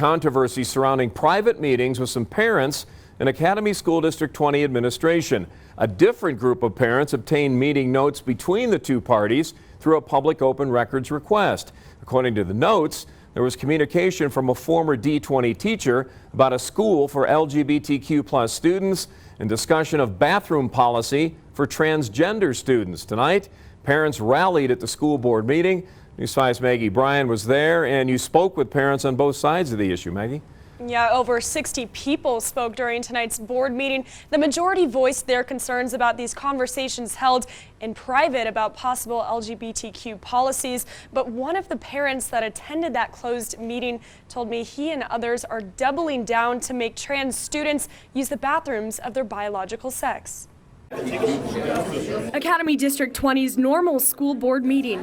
controversy surrounding private meetings with some parents and Academy School District 20 administration. A different group of parents obtained meeting notes between the two parties through a public open records request. According to the notes, there was communication from a former D20 teacher about a school for LGBTQ+ students and discussion of bathroom policy for transgender students. Tonight, parents rallied at the school board meeting. News 5's Maggie Bryan was there, and you spoke with parents on both sides of the issue, Maggie. Yeah, over 60 people spoke during tonight's board meeting. The majority voiced their concerns about these conversations held in private about possible LGBTQ policies. But one of the parents that attended that closed meeting told me he and others are doubling down to make trans students use the bathrooms of their biological sex. Academy District 20's normal school board meeting,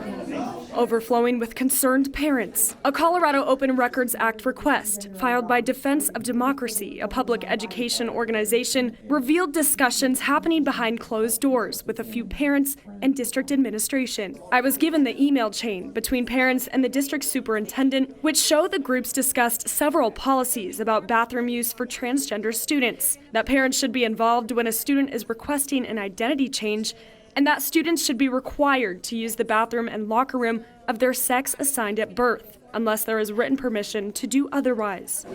overflowing with concerned parents. A Colorado Open Records Act request filed by Defense of Democracy, a public education organization, revealed discussions happening behind closed doors with a few parents and district administration. I was given the email chain between parents and the district superintendent, which show the groups discussed several policies about bathroom use for transgender students, that parents should be involved when a student is requesting an identity change, and that students should be required to use the bathroom and locker room of their sex assigned at birth, unless there is written permission to do otherwise.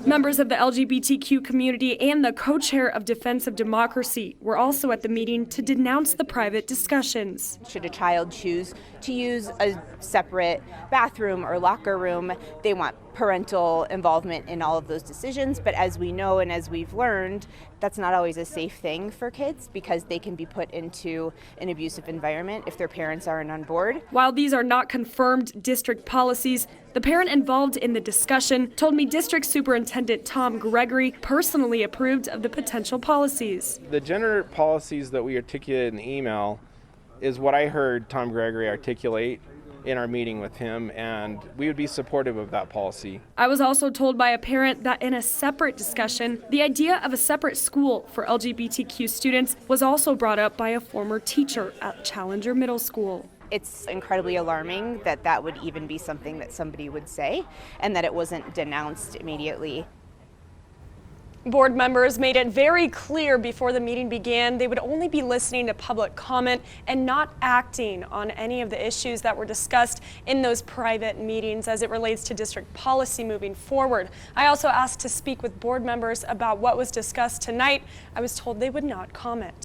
Members of the LGBTQ community and the co-chair of Defense of Democracy were also at the meeting to denounce the private discussions. Should a child choose to use a separate bathroom or locker room, they want parental involvement in all of those decisions. But as we know and as we've learned, that's not always a safe thing for kids because they can be put into an abusive environment if their parents aren't on board. While these are not confirmed district policies, the parent involved in the discussion told me District Superintendent Tom Gregory personally approved of the potential policies. The gender policies that we articulated in the email is what I heard Tom Gregory articulate in our meeting with him, and we would be supportive of that policy. I was also told by a parent that in a separate discussion, the idea of a separate school for LGBTQ students was also brought up by a former teacher at Challenger Middle School. It's incredibly alarming that that would even be something that somebody would say and that it wasn't denounced immediately. Board members made it very clear before the meeting began they would only be listening to public comment and not acting on any of the issues that were discussed in those private meetings as it relates to district policy moving forward. I also asked to speak with board members about what was discussed tonight. I was told they would not comment.